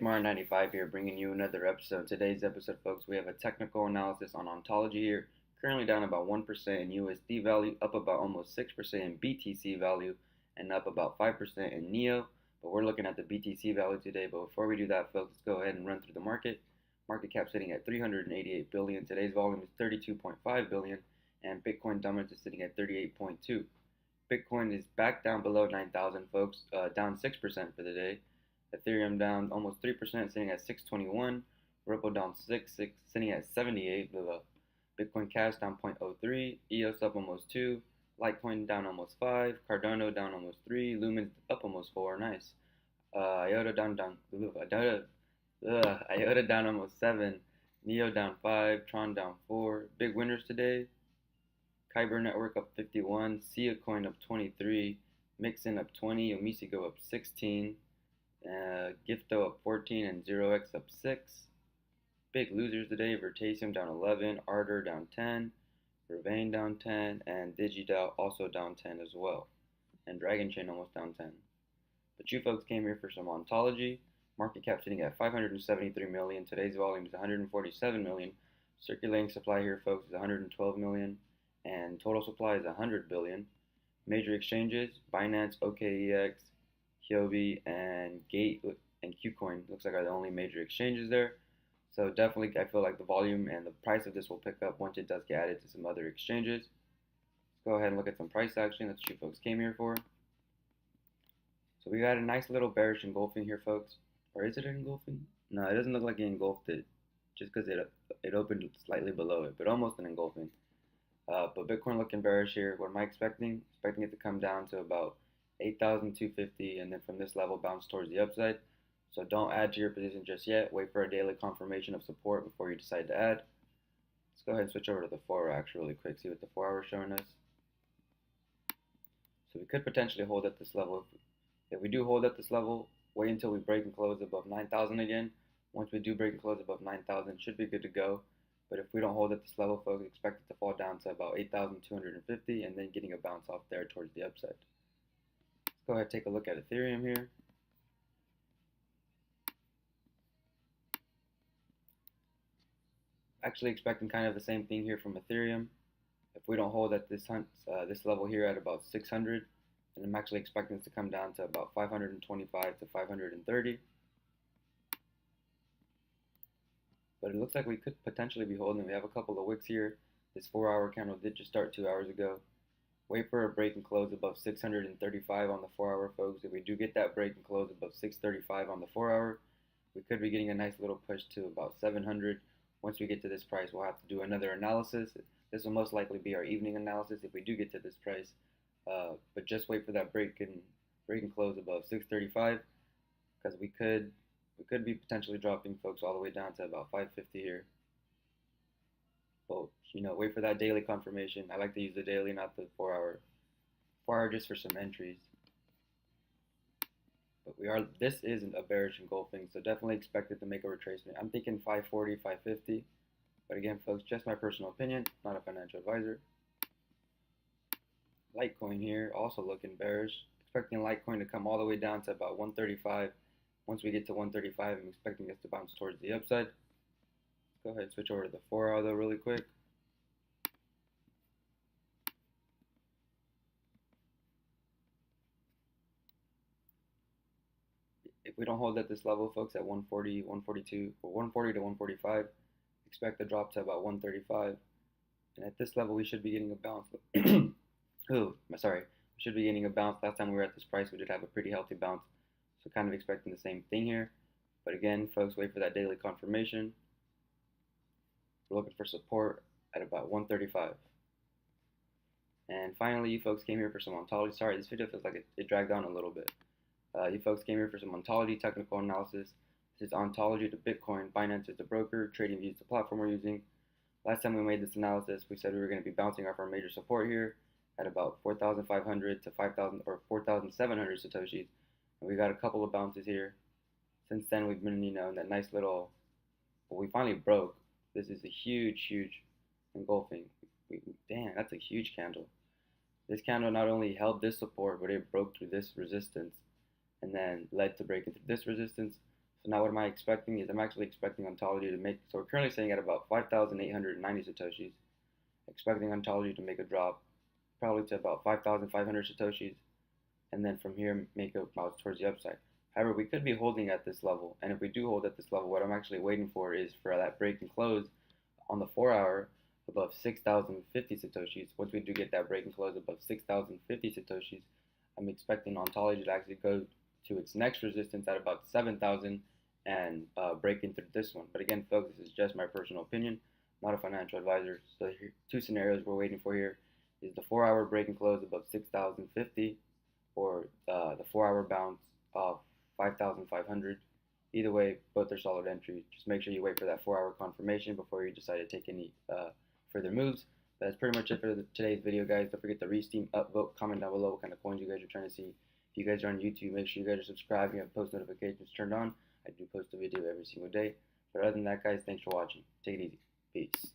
Smart95 here, bringing you another episode. Today's episode, folks, we have a technical analysis on Ontology here. Currently down about 1% in USD value, up about almost 6% in BTC value, and up about 5% in NEO. But we're looking at the BTC value today. But before we do that, folks, let's go ahead and run through the market. Market cap sitting at 388 billion. Today's volume is 32.5 billion, and Bitcoin dominance is sitting at 38.2. Bitcoin is back down below 9,000, folks, down 6% for the day. Ethereum down almost 3%, sitting at 621. Ripple down 6, sitting at 78. Bitcoin Cash down 0.03. EOS up almost 2. Litecoin down almost 5. Cardano down almost 3. Lumen up almost 4. Nice. IOTA down almost 7. NEO down 5. Tron down 4. Big winners today. Kyber Network up 51. Sia Coin up 23. Mixin up 20. Omisigo up 16. Gifto up 14 and 0x up 6. Big losers today: Vertasium down 11, Ardor down 10, Ravane down 10, and DigiDAO also down 10 as well. And Dragon Chain almost down 10. But you folks came here for some Ontology. Market cap sitting at 573 million. Today's volume is 147 million. Circulating supply here, folks, is 112 million. And total supply is 100 billion. Major exchanges: Binance, OKEX, Huobi, and Gate and KuCoin looks like are the only major exchanges there. So definitely I feel like the volume and the price of this will pick up once it does get added to some other exchanges. Let's go ahead and look at some price action. That's what you folks came here for. So we got a nice little bearish engulfing here, folks. Or is it an engulfing? No, it doesn't look like it engulfed it, just because it opened slightly below it, but almost an engulfing. But Bitcoin looking bearish here. What am I expecting? Expecting it to come down to about 8,250, and then from this level bounce towards the upside. So don't add to your position just yet. Wait for a daily confirmation of support before you decide to add. Let's go ahead and switch over to the 4 hour actually really quick. See what the 4 hour is showing us. So we could potentially hold at this level. If we do hold at this level, wait until we break and close above 9,000 again. Once we do break and close above 9,000, should be good to go. But if we don't hold at this level, folks, expect it to fall down to about 8,250 and then getting a bounce off there towards the upside. Go ahead and take a look at Ethereum here. Actually expecting kind of the same thing here from Ethereum. If we don't hold at this level here at about 600, and I'm actually expecting this to come down to about 525 to 530. But it looks like we could potentially be holding. We have a couple of wicks here. This 4 hour candle did just start 2 hours ago. Wait for a break and close above 635 on the 4 hour, folks. If we do get that break and close above 635 on the 4 hour, we could be getting a nice little push to about 700. Once we get to this price, we'll have to do another analysis. This will most likely be our evening analysis if we do get to this price. But just wait for that break and close above 635, because we could be potentially dropping, folks, all the way down to about 550 here. Well, wait for that daily confirmation. I like to use the daily, not the 4 hour. 4 hour just for some entries. But this isn't a bearish engulfing, so definitely expect it to make a retracement. I'm thinking 540, 550. But again, folks, just my personal opinion, not a financial advisor. Litecoin here, also looking bearish. Expecting Litecoin to come all the way down to about 135. Once we get to 135, I'm expecting this to bounce towards the upside. Go ahead and switch over to the 4 hour though really quick. If we don't hold at this level, folks, at 140, 142, or 140 to 145, expect a drop to about 135. And at this level, we should be getting a bounce. We should be getting a bounce. Last time we were at this price, we did have a pretty healthy bounce. So kind of expecting the same thing here. But again, folks, wait for that daily confirmation. We're looking for support at about 135. And finally, you folks came here for some Ontology. Sorry, this video feels like it dragged on a little bit. You folks came here for some Ontology technical analysis. This is Ontology to Bitcoin. Binance is the broker. TradingView is the platform we're using. Last time we made this analysis, we said we were going to be bouncing off our major support here at about 4,500 to 5,000 or 4,700 satoshis. And we got a couple of bounces here. Since then, we've been, in that nice little. Well, we finally broke. This is a huge engulfing. Damn, that's a huge candle. This candle not only held this support, but it broke through this resistance and then led to breaking through this resistance. So now what am I expecting is I'm actually expecting Ontology to make, so we're currently sitting at about 5,890 Satoshis, expecting Ontology to make a drop probably to about 5,500 Satoshis, and then from here make a bounce towards the upside. However, we could be holding at this level, and if we do hold at this level, what I'm actually waiting for is for that break and close on the 4-hour above 6,050 Satoshis. Once we do get that break and close above 6,050 Satoshis, I'm expecting Ontology to actually go to its next resistance at about 7,000 and breaking through this one. But again, folks, this is just my personal opinion, not a financial advisor. So here, two scenarios we're waiting for here is the 4-hour break and close above 6,050 or the 4-hour bounce of 5,500. Either way, both are solid entries. Just make sure you wait for that 4-hour confirmation before you decide to take any further moves. That's pretty much it for today's video, guys. Don't forget to re-steam, upvote, comment down below what kind of coins you guys are trying to see. If you guys are on YouTube, make sure you guys are subscribed. You have post notifications turned on. I do post a video every single day. But other than that, guys, thanks for watching. Take it easy. Peace.